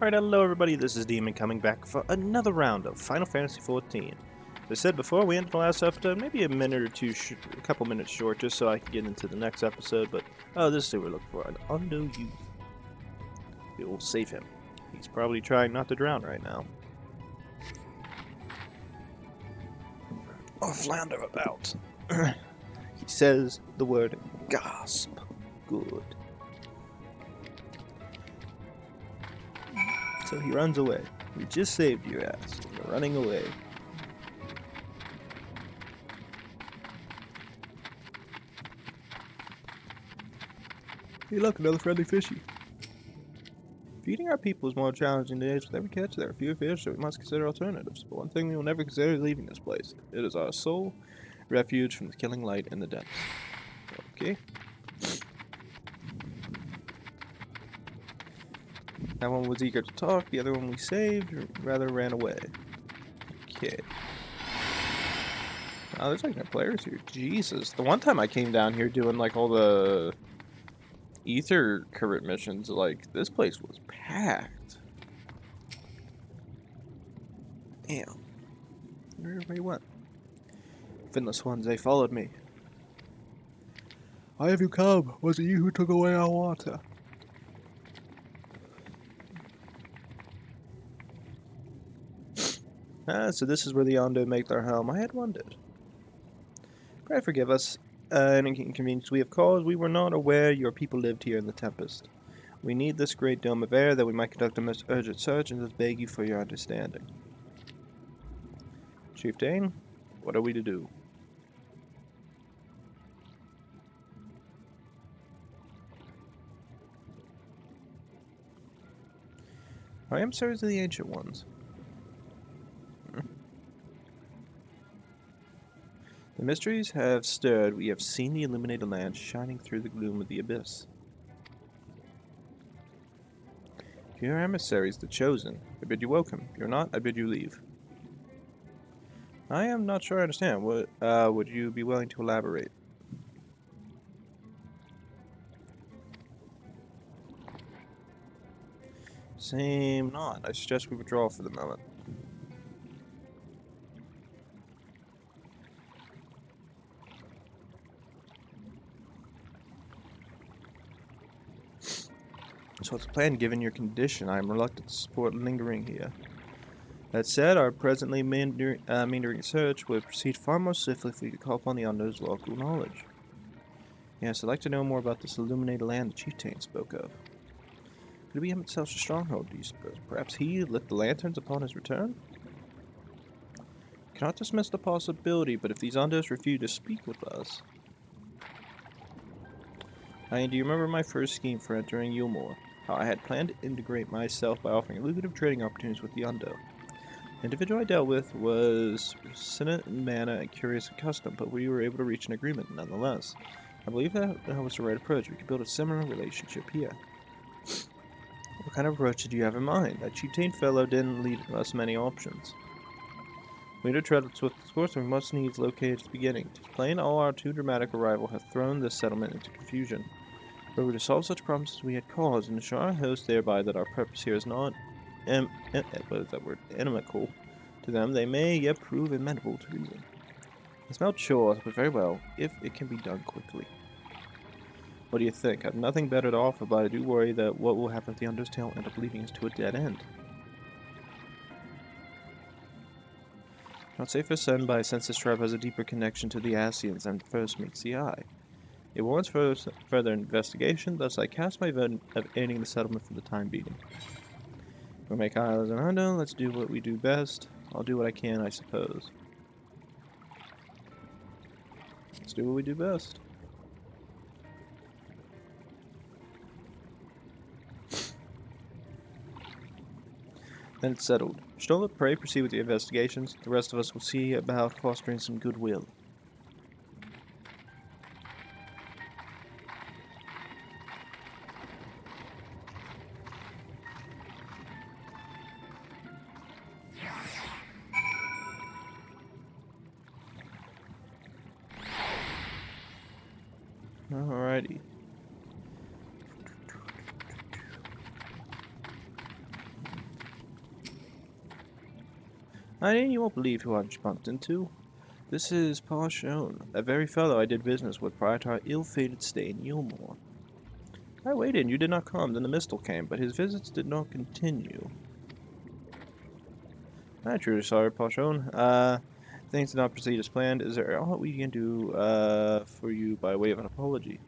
Alright, hello everybody, this is Demon coming back for another round of Final Fantasy XIV. As I said before, we ended the last episode maybe a minute or two, a couple minutes short, just so I can get into the next episode, but this is what we're looking for, an Undo youth. We will save him. He's probably trying not to drown right now. Or flounder about. He says the word gasp. Good. So he runs away. We just saved your ass. You're running away. Hey look, another friendly fishy. Feeding our people is more challenging days. With every catch, there are fewer fish, so we must consider alternatives. But one thing we will never consider is leaving this place. It is our sole refuge from the killing light in the depths. Okay. That one was eager to talk, the other one we saved, or rather ran away. Okay. Wow, there's like no players here. Jesus. The one time I came down here doing like all the ether current missions, like this place was packed. Damn. Where everybody went? Finless ones, they followed me. Why have you come? Was it you who took away our water? So this is where the Ondo make their home. I had wondered. Pray forgive us any inconvenience we have caused. We were not aware your people lived here in the Tempest. We need this great dome of air that we might conduct a most urgent search, and thus beg you for your understanding. Chief Dane, what are we to do? Our emissaries are the Ancient Ones. The mysteries have stirred. We have seen the illuminated land shining through the gloom of the abyss. If you are emissaries, the chosen, I bid you welcome. If you're not, I bid you leave. I am not sure I understand. What, would you be willing to elaborate? Same not. I suggest we withdraw for the moment. So what's the plan given your condition? I am reluctant to support lingering here. That said, our presently meandering search would proceed far more swiftly if we could call upon the Undo's local knowledge. Yes, I'd like to know more about this illuminated land the chieftain spoke of. Could it be himself's stronghold, do you suppose? Perhaps he lit the lanterns upon his return? Cannot dismiss the possibility, but if these Undos refuse to speak with us... do you remember my first scheme for entering Yulmore? How I had planned to integrate myself by offering lucrative trading opportunities with the Undo. The individual I dealt with was resistant in mana and curious in custom, but we were able to reach an agreement nonetheless. I believe that was the right approach. We could build a similar relationship here. What kind of approach did you have in mind? That chieftain fellow didn't leave us many options. We need to tread with swift course, and we must needs locate its beginning. To explain, all our too dramatic arrival have thrown this settlement into confusion. Were we to solve such problems as we had caused, and assure our host thereby that our purpose here is not inimical to them, they may yet prove amenable to reason. It's not sure, but very well, if it can be done quickly. What do you think? I have nothing better to offer, but I do worry that what will happen if the Under's tale end up leading us to a dead end. Not say for certain, but I sense this tribe has a deeper connection to the Ascians than first meets the eye. It warrants further investigation, thus I cast my vote of ending the settlement for the time being. We'll make islands in Undo, let's do what we do best. I'll do what I can, I suppose. Let's do what we do best. Then it's settled. Stola, pray proceed with the investigations. The rest of us will see about fostering some goodwill. Alrighty. You won't believe who I've just bumped into. This is Pa Shone, a very fellow I did business with prior to our ill-fated stay in Yulmore. I waited and you did not come, then the Mistle came, but his visits did not continue. I'm truly sorry, Pa Shone. Things did not proceed as planned. Is there aught we can do, for you by way of an apology?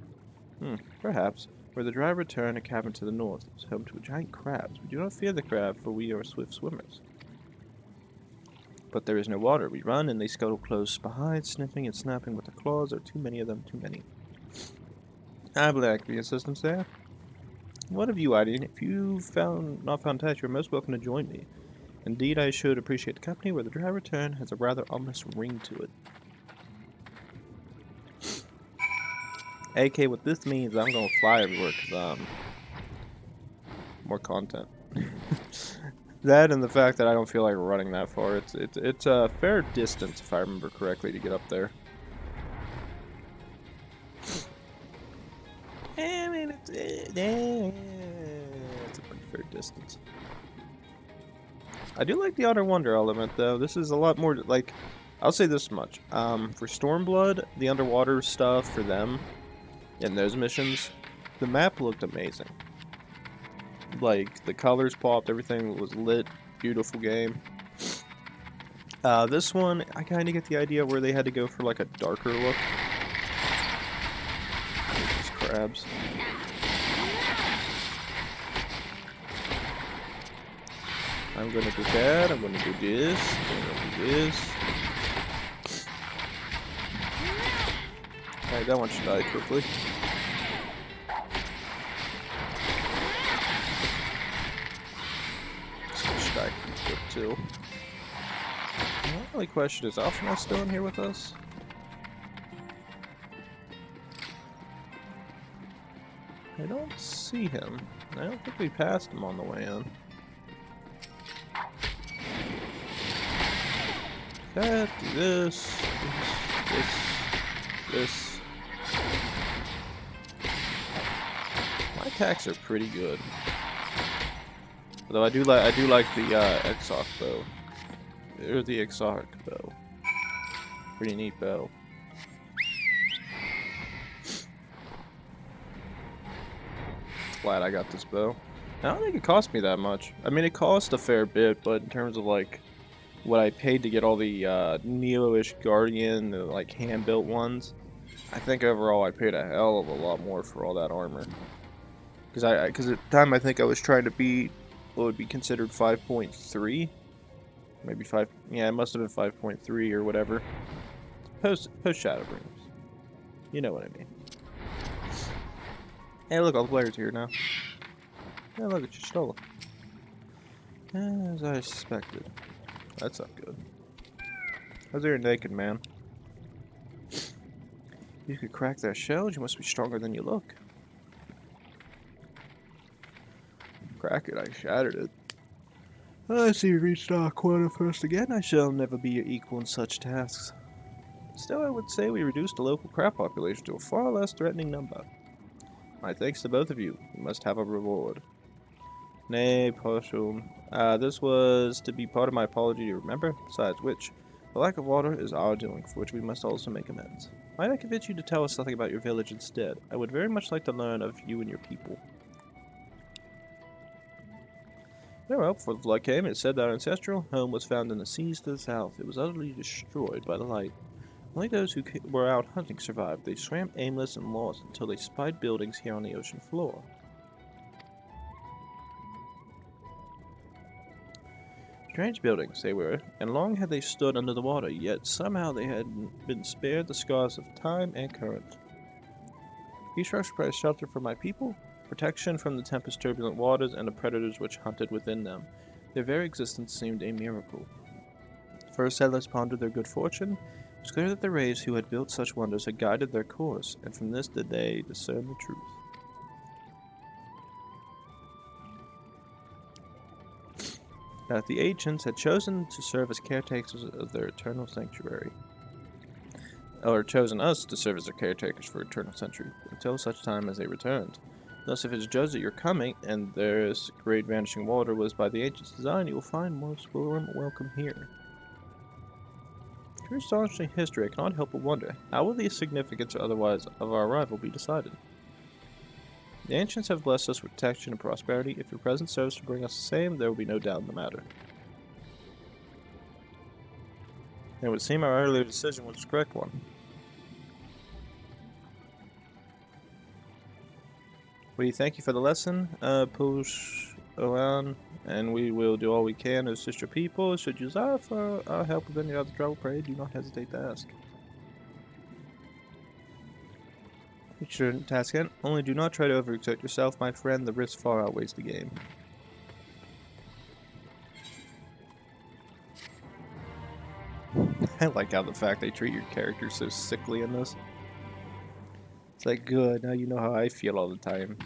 Perhaps. Where the drive returned, a cabin to the north is home to giant crabs. We do not fear the crab, for we are swift swimmers. But there is no water. We run, and they scuttle close behind, sniffing and snapping with their claws. There are too many of them, too many. I believe I can be assistance there. What of you, Hydaelyn? If you not found touch, you're most welcome to join me. Indeed, I should appreciate the company where the dry return has a rather ominous ring to it. AK, what this means is I'm gonna fly everywhere, because, more content. That and the fact that I don't feel like running that far. It's a fair distance, if I remember correctly, to get up there. I mean, it's a pretty fair distance. I do like the Outer Wonder element, though. This is a lot more, like, I'll say this much. For Stormblood, the underwater stuff for them, in those missions, the map looked amazing. Like, the colors popped, everything was lit, beautiful game. This one, I kind of get the idea where they had to go for, like, a darker look. These crabs. I'm gonna do that, I'm gonna do this, I'm gonna do this. Alright, that one should die quickly. Should die quick too. The only question is, Alpha still in here with us? I don't see him. I don't think we passed him on the way in. That, this. My attacks are pretty good. Although I do like the Exarch bow. Or the Exarch bow. Pretty neat bow. Glad I got this bow. I don't think it cost me that much. I mean, it cost a fair bit, but in terms of like what I paid to get all the Neo-ish Guardian, the like hand-built ones, I think overall I paid a hell of a lot more for all that armor. Because at the time I think I was trying to beat what would be considered 5.3, maybe 5. Yeah, it must have been 5.3 or whatever. Post Shadowbringers. You know what I mean. Hey, look, all the players here now. Yeah, look, it's stolen. As I suspected. That's not good. How's there a naked man? You could crack their shells. You must be stronger than you look. Crack it. I shattered it. I see you reached our quota first again. I shall never be your equal in such tasks. Still, I would say we reduced the local crab population to a far less threatening number. My thanks to both of you. You must have a reward. Nay, partial. This was to be part of my apology, you remember? Besides which, the lack of water is our doing, for which we must also make amends. Might I convince you to tell us something about your village instead? I would very much like to learn of you and your people. Very well, before the flood came, it said that our ancestral home was found in the seas to the south. It was utterly destroyed by the light. Only those who were out hunting survived. They swam aimless and lost until they spied buildings here on the ocean floor. Strange buildings they were, and long had they stood under the water, yet somehow they had been spared the scars of time and current. These structures provided shelter for my people, protection from the tempest's turbulent waters and the predators which hunted within them. Their very existence seemed a miracle. First settlers pondered their good fortune. It was clear that the race who had built such wonders had guided their course, and from this did they discern the truth. That the ancients had chosen to serve as caretakers of their eternal sanctuary. Or chosen us to serve as their caretakers for eternal century, until such time as they returned. Thus, if it is judged that your coming, and this great vanishing water was by the ancients' design, you will find most welcome here. Through astonishing history, I cannot help but wonder, how will the significance or otherwise of our arrival be decided? The ancients have blessed us with protection and prosperity. If your present serves to bring us the same, there will be no doubt in the matter. It would seem our earlier decision was the correct one. We thank you for the lesson, Push Oan, and we will do all we can to assist your people. Should you desire for our help with any other trouble, pray do not hesitate to ask. You shouldn't task it. Only do not try to overexert yourself, my friend. The risk far outweighs the gain. I like how the fact they treat your character so sickly in this. It's like, good, now you know how I feel all the time.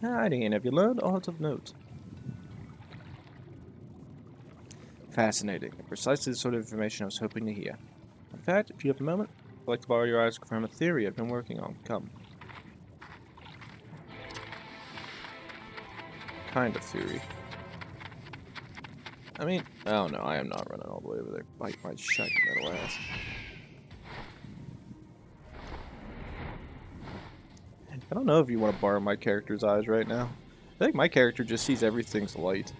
Hydaelyn, have you learned aught of note? Fascinating. Precisely the sort of information I was hoping to hear. In fact, if you have a moment, I'd like to borrow your eyes to confirm a theory I've been working on. Come. Kind of theory. I mean, I don't know. I am not running all the way over there. Bite my shaggy metal ass. I don't know if you want to borrow my character's eyes right now. I think my character just sees everything's light.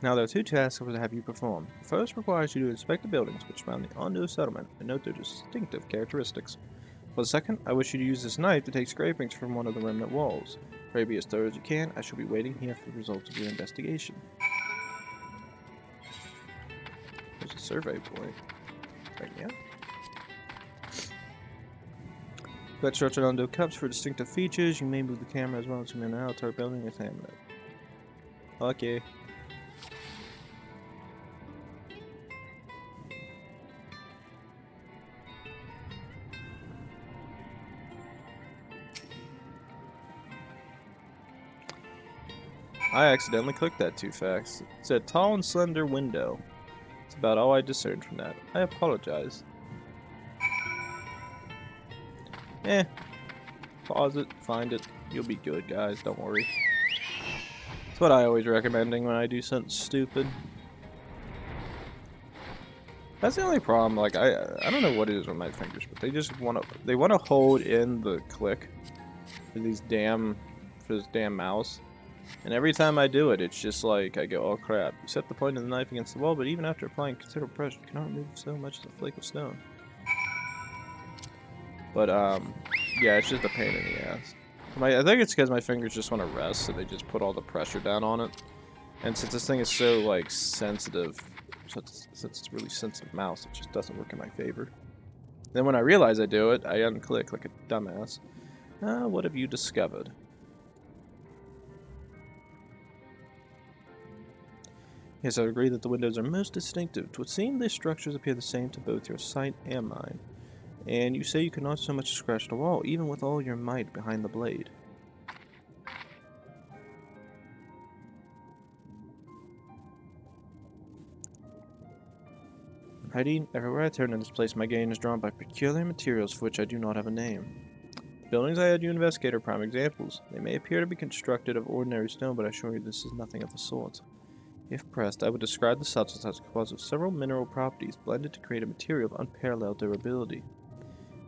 Now, there are two tasks I would have you perform. The first requires you to inspect the buildings which surround the Ondo settlement and note their distinctive characteristics. For the second, I wish you to use this knife to take scrapings from one of the remnant walls. Pray be as thorough as you can. I shall be waiting here for the results of your investigation. There's a survey point. Right now. Got structured Ondo cups for distinctive features. You may move the camera as well as zoom in and out to our building and examine it. Okay. I accidentally clicked that too fast. It said tall and slender window. It's about all I discerned from that. I apologize. Pause it, find it. You'll be good, guys. Don't worry. It's what I always recommending when I do something stupid. That's the only problem. Like I don't know what it is with my fingers, but they just want to hold in the click for this damn mouse. And every time I do it, it's just like, I go, oh crap. You set the point of the knife against the wall, but even after applying considerable pressure, you cannot remove so much as a flake of stone. But, yeah, it's just a pain in the ass. I think it's because my fingers just want to rest, so they just put all the pressure down on it. And since this thing is so, like, sensitive, since it's a really sensitive mouse, it just doesn't work in my favor. Then when I realize I do it, I unclick like a dumbass. What have you discovered? Yes, I agree that the windows are most distinctive. It would seem these structures appear the same to both your sight and mine. And you say you cannot so much as scratch the wall, even with all your might behind the blade. Hydaelyn, everywhere I turn in this place, my gain is drawn by peculiar materials for which I do not have a name. The buildings I had you investigate are prime examples. They may appear to be constructed of ordinary stone, but I assure you this is nothing of the sort. If pressed, I would describe the substance as composed of several mineral properties blended to create a material of unparalleled durability.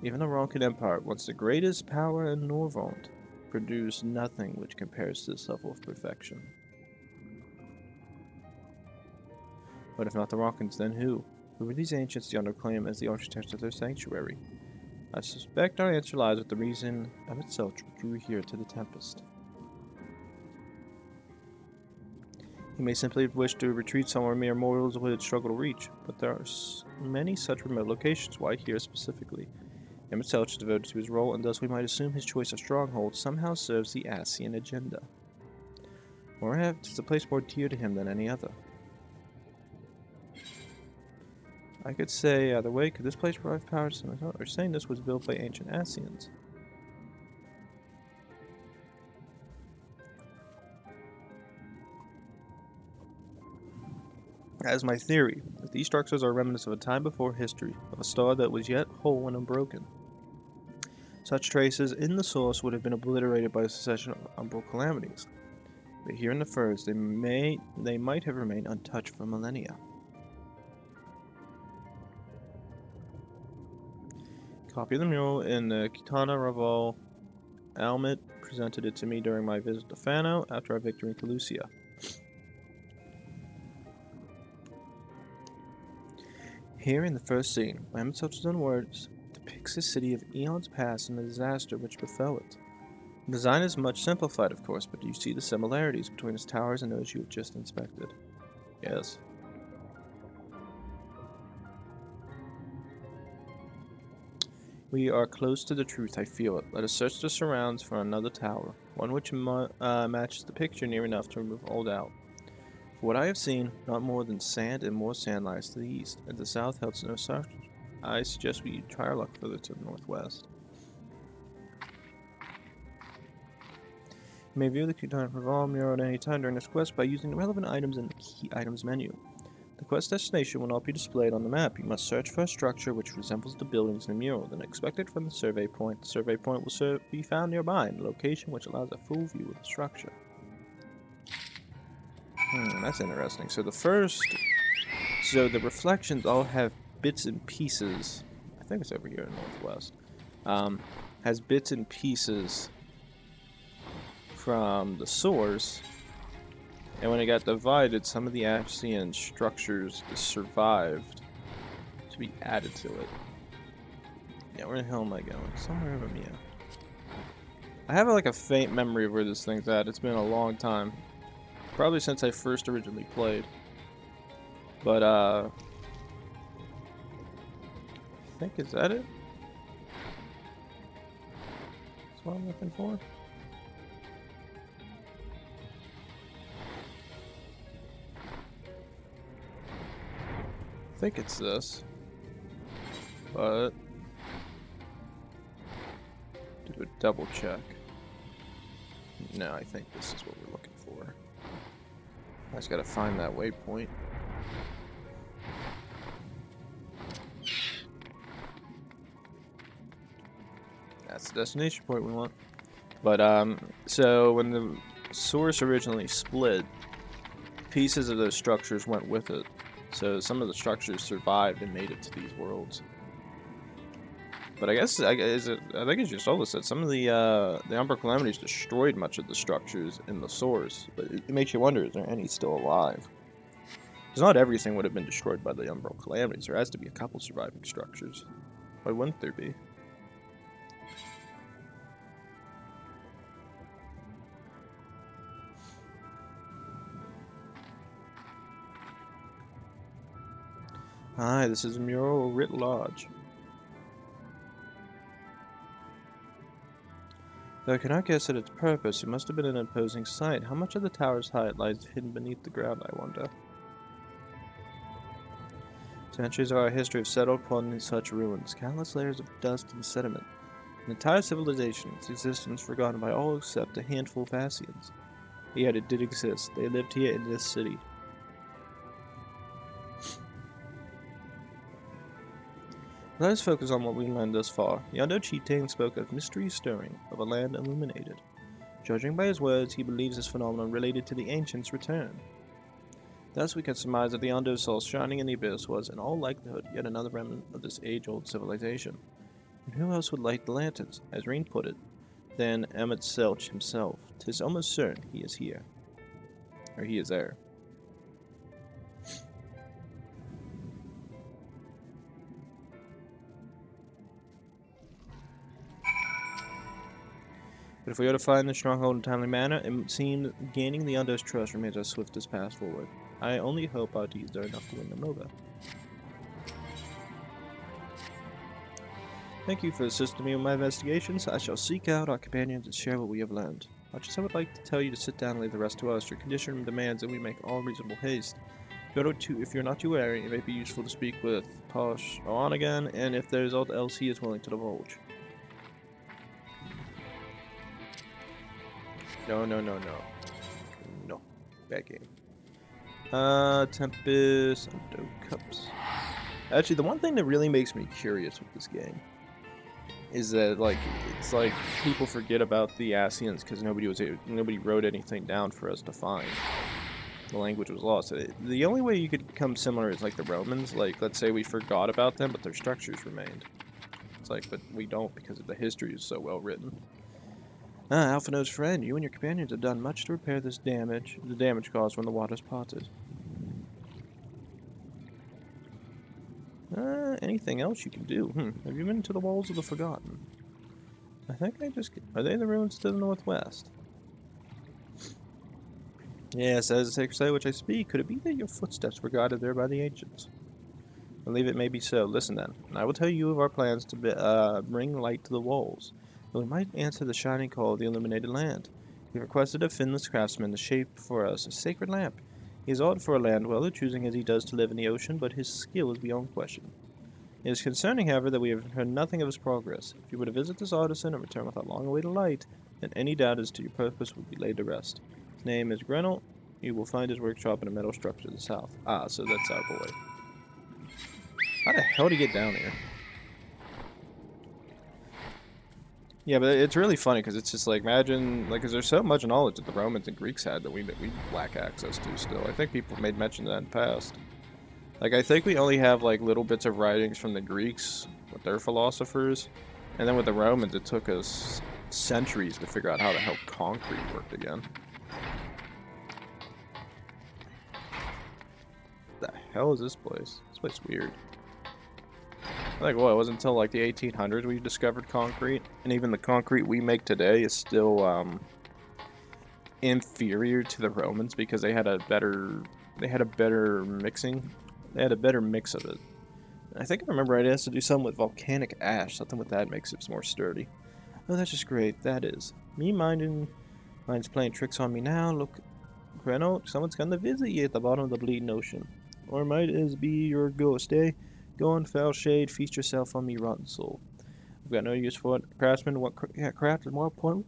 Even the Grand Empire, once the greatest power in Norvont, produced nothing which compares to this level of perfection. But if not the Rockins, then who? Who were these ancients the Undo claim as the architects of their sanctuary? I suspect our answer lies with the reason Emissaries drew here to the Tempest. He may simply have wished to retreat somewhere mere mortals would struggle to reach, but there are many such remote locations. Why here specifically? Emissaries is devoted to his role, and thus we might assume his choice of stronghold somehow serves the Ascian agenda. Or perhaps it's a place more dear to him than any other. I could say either way. Could this place provide power to some or saying this was built by ancient Ascians? As my theory, that these structures are remnants of a time before history, of a star that was yet whole and unbroken. Such traces in the source would have been obliterated by a succession of umbral calamities. But here in the Firs, they might have remained untouched for millennia. Copy of the mural in the Kitana Raval. Almit presented it to me during my visit to Fano after our victory in Calusia. Here in the first scene, Amato's own words depicts the city of eons past and the disaster which befell it. The design is much simplified, of course, but do you see the similarities between its towers and those you have just inspected? Yes. We are close to the truth, I feel it. Let us search the surrounds for another tower, one which matches the picture near enough to remove all doubt. For what I have seen, not more than sand and more sand lies to the east, and the south holds no such. I suggest we try our luck further to the northwest. You may view the Kitana Raval mural at any time during this quest by using the relevant items in the key items menu. The quest destination will not be displayed on the map. You must search for a structure which resembles the buildings in the mural, then expect it from the survey point. The survey point will be found nearby in a location which allows a full view of the structure. That's interesting. So the reflections all have bits and pieces. I think it's over here in Northwest. Has bits and pieces from the source. And when it got divided, some of the Ascian structures survived to be added to it. Yeah, where the hell am I going? Somewhere over here. I have like a faint memory of where this thing's at. It's been a long time. Probably since I first originally played. But, I think, is that it? That's what I'm looking for. I think it's this. But, do a double check. No, I think this is what we're looking for. I just gotta find that waypoint. That's the destination point we want. But, so when the source originally split, pieces of those structures went with it. So some of the structures survived and made it to these worlds. But I guess, I think it's just all this that some of the Umbral Calamities destroyed much of the structures in the source. But it makes you wonder, is there any still alive? Because not everything would have been destroyed by the Umbral Calamities. There has to be a couple surviving structures. Why wouldn't there be? Aye, this is a mural writ large. Though I cannot guess at its purpose, it must have been an imposing sight. How much of the tower's height lies hidden beneath the ground, I wonder? Centuries of our history have settled upon such ruins, countless layers of dust and sediment. An entire civilization, its existence forgotten by all except a handful of Ascians. Yet it did exist. They lived here in this city. Let us focus on what we learned thus far. The Undo Chieftain spoke of mystery stirring, of a land illuminated. Judging by his words, he believes this phenomenon related to the Ancients' return. Thus we can surmise that the Undo soul shining in the abyss was, in all likelihood, yet another remnant of this age-old civilization. And who else would light the lanterns, as Reen put it, than Emmett Selch himself? 'Tis almost certain he is here. Or he is there. But if we are to find the stronghold in a timely manner, it seems gaining the Undo's trust remains our swiftest path forward. I only hope our deeds are enough to win them over. Thank you for assisting me with my investigations. I shall seek out our companions and share what we have learned. Much as I would like to tell you to sit down and leave the rest to us, your condition demands that we make all reasonable haste. If you're not too wary, it may be useful to speak with Posh on again, and if there is aught else he is willing to divulge. No. No. Bad game. Tempest, Undo Cups. Actually, the one thing that really makes me curious with this game is that like it's like people forget about the Ascians because nobody wrote anything down for us to find. The language was lost. The only way you could become similar is like the Romans. Like, let's say we forgot about them, but their structures remained. It's like, but we don't because the history is so well writen. Alphino's friend, you and your companions have done much to repair the damage caused when the waters parted. Anything else you can do? Have you been to the Walls of the Forgotten? I think are they the ruins to the northwest? Yes, as the sacred site which I speak, could it be that your footsteps were guided there by the ancients? I believe it may be so. Listen then, and I will tell you of our plans to bring light to the walls. And we might answer the shining call of the illuminated land. We requested of Finland's craftsman to shape for us a sacred lamp. He is odd for a land dweller, choosing as he does to live in the ocean, but his skill is beyond question. It is concerning, however, that we have heard nothing of his progress. If you were to visit this artisan and return with our long-awaited light, then any doubt as to your purpose would be laid to rest. His name is Grenell. You will find his workshop in a metal structure to the south. Ah, so that's our boy. How the hell did he get down here? Yeah, but it's really funny because it's just like, imagine, like, because there's so much knowledge that the Romans and Greeks had that we lack access to still. I think people made mention of that in the past. Like, I think we only have, like, little bits of writings from the Greeks with their philosophers. And then with the Romans, it took us centuries to figure out how the hell concrete worked again. What the hell is this place? This place is weird. Like, what, it wasn't until, like, the 1800s we discovered concrete? And even the concrete we make today is still, inferior to the Romans because they had a better mixing. They had a better mix of it. I think I remember it has to do something with volcanic ash. Something with that makes it more sturdy. Oh, that's just great. That is. Mine's playing tricks on me now. Look, Grenell, someone's come to visit you at the bottom of the bleeding ocean. Or might as be your ghost, eh? Go on, foul shade, feast yourself on me, rotten soul. I've got no use for it. Craftsman, what craft is more important?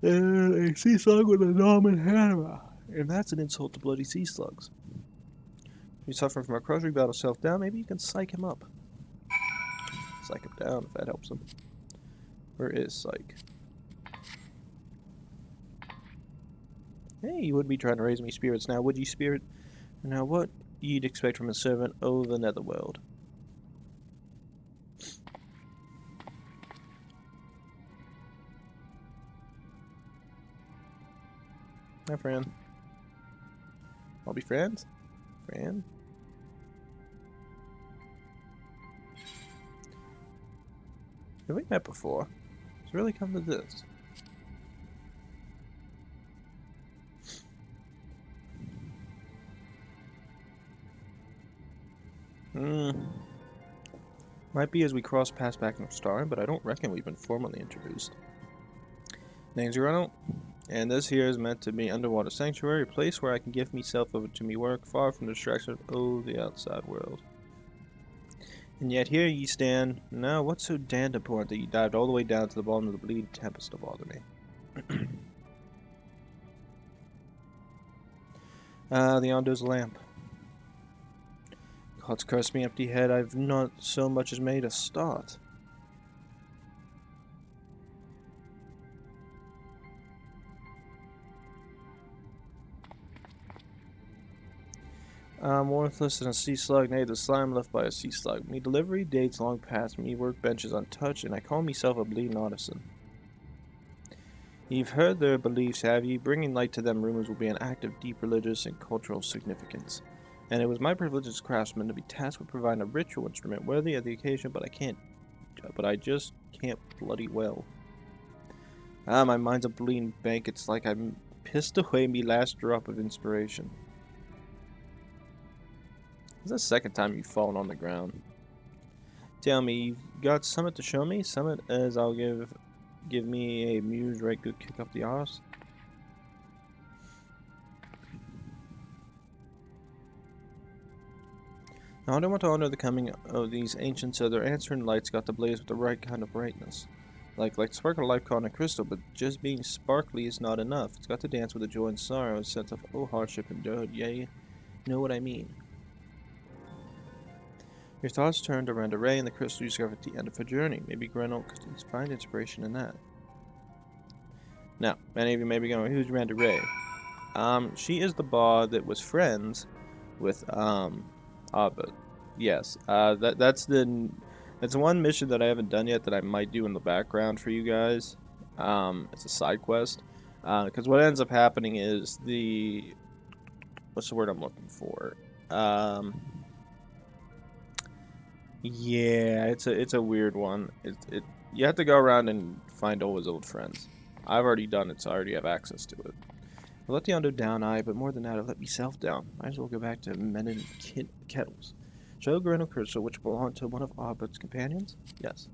A sea slug with a Norman hammer. And that's an insult to bloody sea slugs. He's suffering from a crushing bout of self-doubt. Maybe you can psych him up. Psych him down if that helps him. Where is psych? Hey, you wouldn't be trying to raise me spirits now, would ye, spirit? Now what you'd expect from a servant of the netherworld? My friend. I'll be friends? Friend? Have we met before? It's really come to this. Might be as we cross paths back in Star, but I don't reckon we've been formally introduced. Name's Grenell, and this here is meant to be underwater sanctuary, a place where I can give myself over to me work, far from the distraction of the outside world. And yet here ye stand. Now, what's so damned important that you dived all the way down to the bottom of the bleeding tempest to bother me? The Ondo's lamp. God's cursed me, empty head. I've not so much as made a start. I'm worthless than a sea slug, nay, the slime left by a sea slug. Me delivery dates long past, me workbenches untouched, and I call myself a bleeding artisan. You've heard their beliefs, have ye? Bringing light to them rumors will be an act of deep religious and cultural significance. And it was my privilege as craftsman to be tasked with providing a ritual instrument worthy of the occasion, but I just can't bloody well. My mind's a bleeding bank. It's like I'm pissed away me last drop of inspiration. This is the second time you've fallen on the ground. Tell me, you've got something to show me? Something as I'll give me a muse right good kick up the arse? Now, I don't want to honor the coming of these ancients, so their answering lights got to blaze with the right kind of brightness. Like sparkle life caught in a crystal, but just being sparkly is not enough. It's got to dance with the joy and sorrow, a sense of hardship endured, yea, know what I mean. Your thoughts turn to Randa Ray and the crystal you discovered at the end of her journey. Maybe Grendel could find inspiration in that. Now, many of you may be going, who's Randa Ray? She is the bard that was friends with, Abed. Yes, that's one mission that I haven't done yet that I might do in the background for you guys. It's a side quest. Because what ends up happening is what's the word I'm looking for? Yeah, it's a weird one. You have to go around and find all his old friends. I've already done it, so I already have access to it. I let the Undo down, but more than that, I let myself down. Might as well go back to mending kettles. Show Grendel crystal, which belonged to one of Abed's companions? Yes.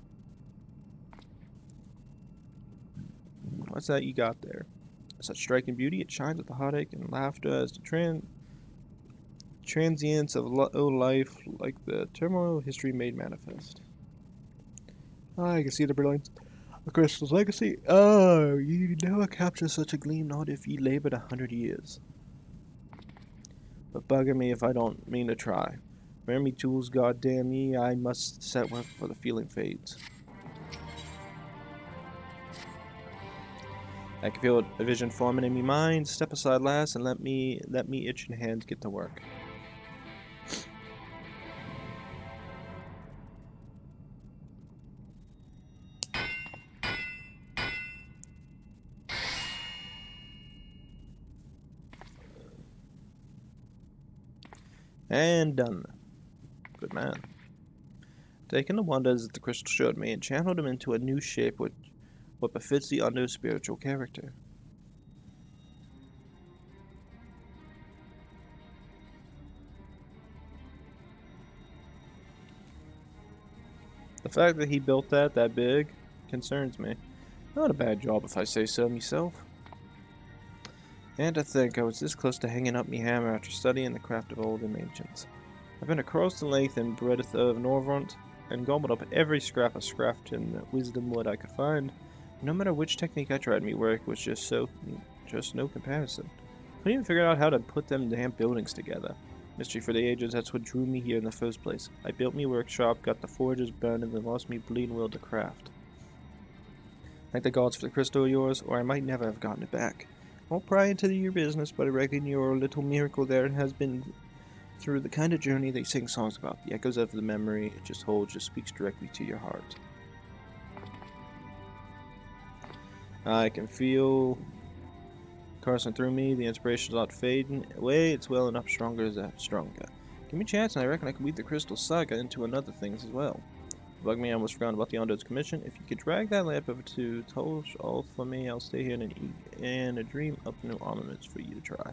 What's that you got there? Such striking beauty, it shines with the heartache and laughter as the transience of life, like the turmoil of history made manifest. I can see the brilliance of crystal's legacy. Oh, you never capture such a gleam, not if ye labored 100 years. But bugger me if I don't mean to try. Wear me tools, goddamn ye, I must set work before the feeling fades. I can feel a vision forming in me mind. Step aside, lass, and let me itching hands get to work. And done. Good man. Taking the wonders that the crystal showed me and channeled them into a new shape which what befits the Undo's spiritual character. The fact that he built that big concerns me. Not a bad job if I say so myself. And to think I was this close to hanging up me hammer after studying the craft of old and ancients. I've been across the length and breadth of Norvront and gobbled up every scrap of craft and wisdom wood I could find. No matter which technique I tried, me work was just no comparison. Couldn't even figure out how to put them damn buildings together. Mystery for the ages, that's what drew me here in the first place. I built me workshop, got the forges burned, and then lost me bleeding will to craft. Thank the gods for the crystal of yours, or I might never have gotten it back. Won't pry into your business, but I reckon your little miracle there has been through the kind of journey they sing songs about. The echoes of the memory it just holds just speaks directly to your heart. I can feel coursing through me, the inspiration's not fading away, it's welling up stronger. Give me a chance and I reckon I can weave the crystal saga into another things as well. Bug me, I almost forgot about the Undead's commission. If you could drag that lamp over to Tolsh all for me, I'll stay here and dream up new armaments for you to try.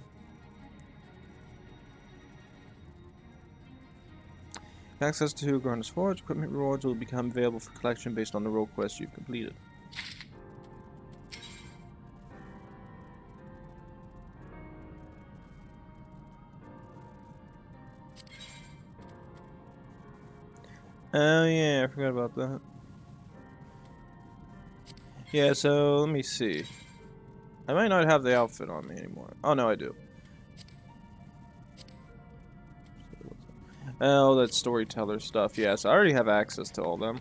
Access to Garner's Forge, equipment rewards will become available for collection based on the role quest you've completed. Oh yeah, I forgot about that. Yeah, so let me see. I might not have the outfit on me anymore. Oh no, I do. Oh, that storyteller stuff. Yes, I already have access to all them.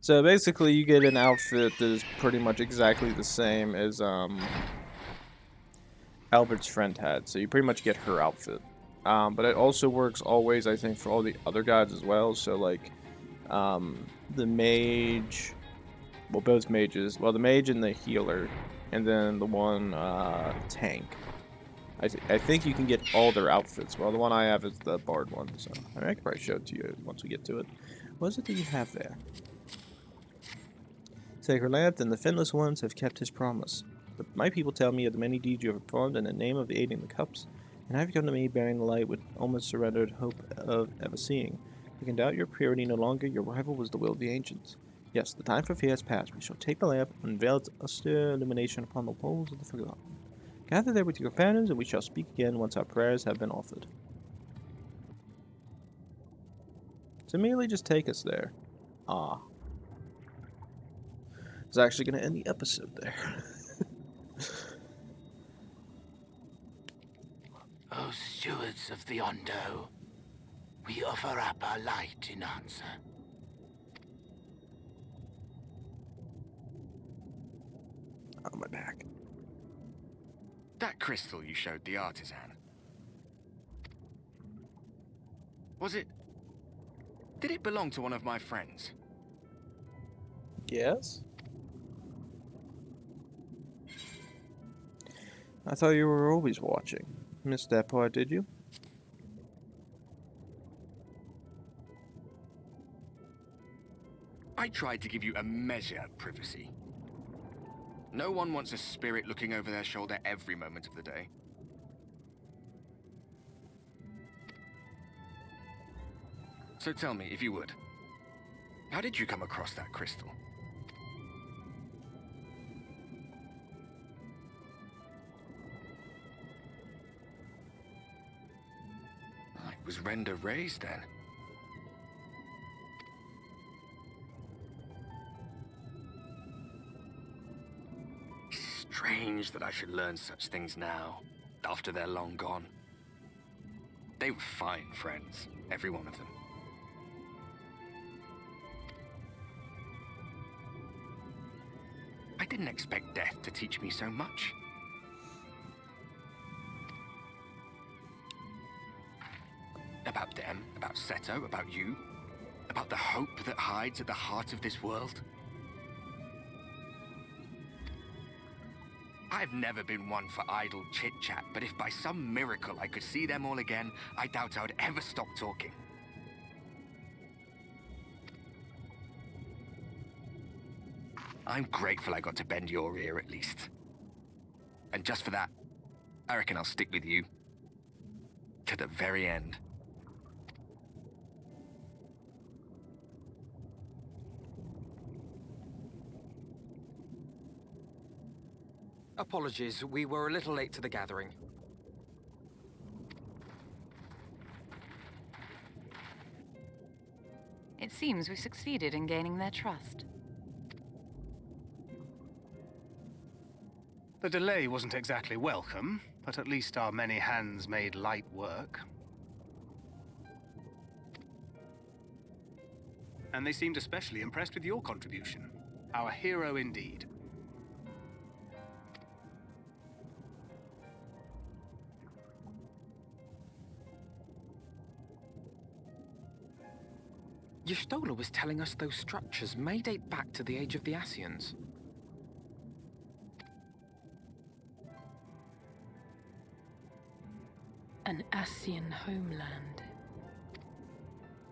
So basically, you get an outfit that is pretty much exactly the same as Albert's friend had. So you pretty much get her outfit. But it also works always, I think, for all the other guides as well. So like, the mage, well, both mages. Well, the mage and the healer, and then the one tank. I think you can get all their outfits. Well, the one I have is the bard one, so I mean, I could probably show it to you once we get to it. What is it that you have there? Sacred Lamp and the Finless Ones have kept his promise. But my people tell me of the many deeds you have performed in the name of aiding the cups, and have come to me bearing the light with almost surrendered hope of ever seeing. You can doubt your purity no longer, your rival was the will of the ancients. Yes, the time for fear has passed. We shall take the lamp and unveil its austere illumination upon the walls of the forgotten. Gather there with your companions, and we shall speak again once our prayers have been offered. So merely just take us there. Ah. It's actually going to end the episode there. O stewards of the Ondo, we offer up our light in answer. On my back. That crystal you showed the artisan. Did it belong to one of my friends? Yes? I thought you were always watching. Missed that part, did you? I tried to give you a measure of privacy. No one wants a spirit looking over their shoulder every moment of the day. So tell me, if you would, how did you come across that crystal? It was render raised then. Strange that I should learn such things now, after they're long gone. They were fine friends, every one of them. I didn't expect death to teach me so much. About them, about Seto, about you, about the hope that hides at the heart of this world. I've never been one for idle chit-chat, but if by some miracle I could see them all again, I doubt I would ever stop talking. I'm grateful I got to bend your ear at least. And just for that, I reckon I'll stick with you. To the very end. Apologies, we were a little late to the gathering. It seems we succeeded in gaining their trust. The delay wasn't exactly welcome, but at least our many hands made light work. And they seemed especially impressed with your contribution. Our hero indeed. Y'shtola was telling us those structures may date back to the age of the Ascians. An Ascian homeland.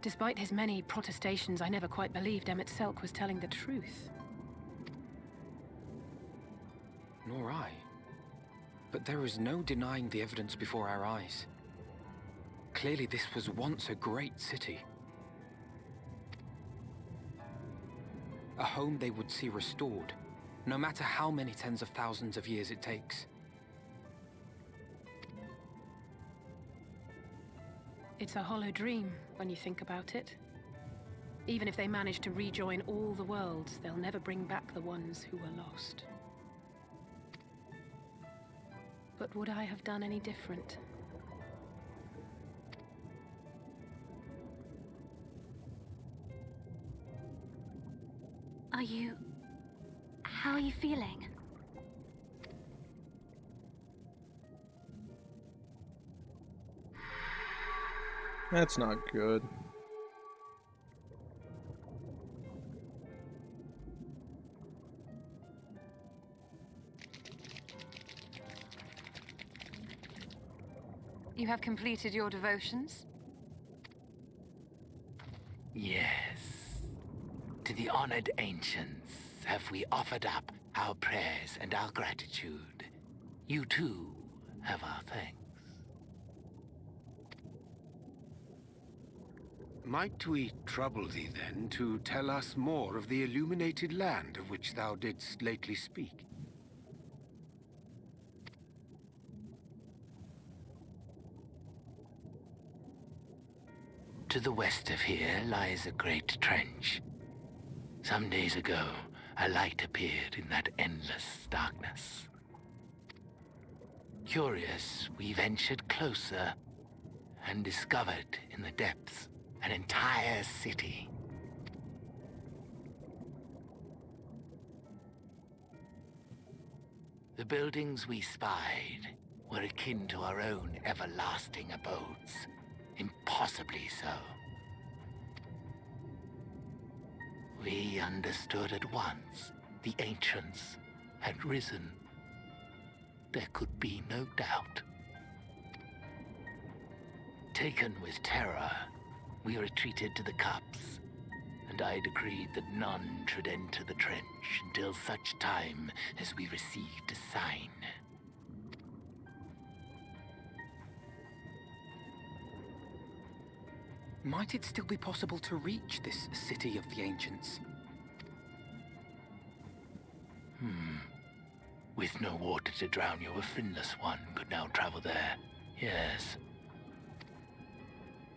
Despite his many protestations, I never quite believed Emet-Selch was telling the truth. Nor I. But there is no denying the evidence before our eyes. Clearly this was once a great city. A home they would see restored, no matter how many tens of thousands of years it takes. It's a hollow dream when you think about it. Even if they manage to rejoin all the worlds, they'll never bring back the ones who were lost. But would I have done any different? How are you feeling? That's not good. You have completed your devotions? Yes. To the honored ancients have we offered up our prayers and our gratitude. You too have our thanks. Might we trouble thee then to tell us more of the illuminated land of which thou didst lately speak? To the west of here lies a great trench. Some days ago, a light appeared in that endless darkness. Curious, we ventured closer and discovered in the depths an entire city. The buildings we spied were akin to our own everlasting abodes, impossibly so. We understood at once the Ancients had risen. There could be no doubt. Taken with terror, we retreated to the cups, and I decreed that none should enter the trench until such time as we received a sign. Might it still be possible to reach this city of the Ancients? With no water to drown you, a finless one could now travel there. Yes.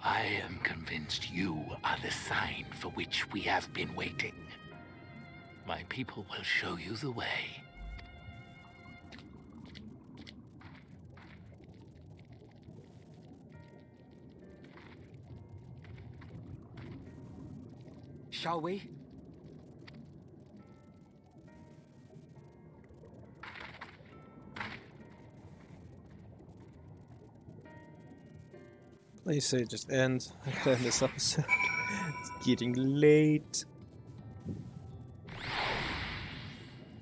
I am convinced you are the sign for which we have been waiting. My people will show you the way. Shall we? Please say it just ends in this episode. It's getting late.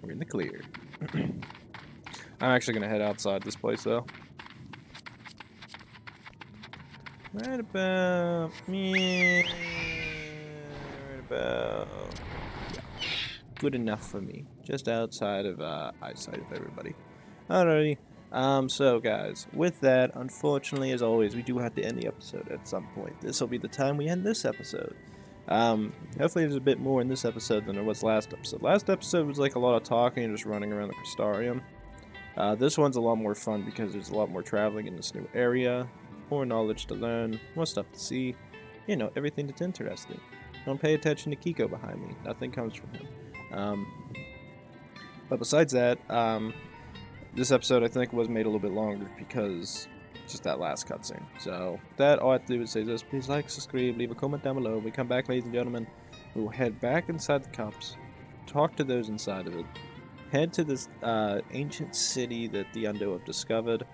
We're in the clear. I'm actually gonna head outside this place though. Right about me. Right about good enough for me. Just outside of eyesight of everybody. Alrighty. So guys, with that, unfortunately, as always, we do have to end the episode at some point. This will be the time we end this episode. Hopefully there's a bit more in this episode than there was last episode. Last episode was like a lot of talking and just running around the Crystarium. This one's a lot more fun because there's a lot more traveling in this new area, more knowledge to learn, more stuff to see, you know, everything that's interesting. Don't pay attention to Kiko behind me. Nothing comes from him. But besides that, this episode, I think, was made a little bit longer because just that last cutscene. So, that all I have to do is say this. Please like, subscribe, leave a comment down below. When we come back, ladies and gentlemen, we will head back inside the cups, talk to those inside of it, head to this ancient city that the Undo have discovered,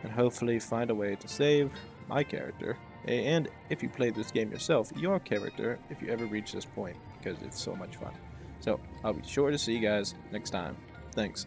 and hopefully find a way to save my character. And if you play this game yourself, your character, if you ever reach this point, because it's so much fun. So, I'll be sure to see you guys next time. Thanks.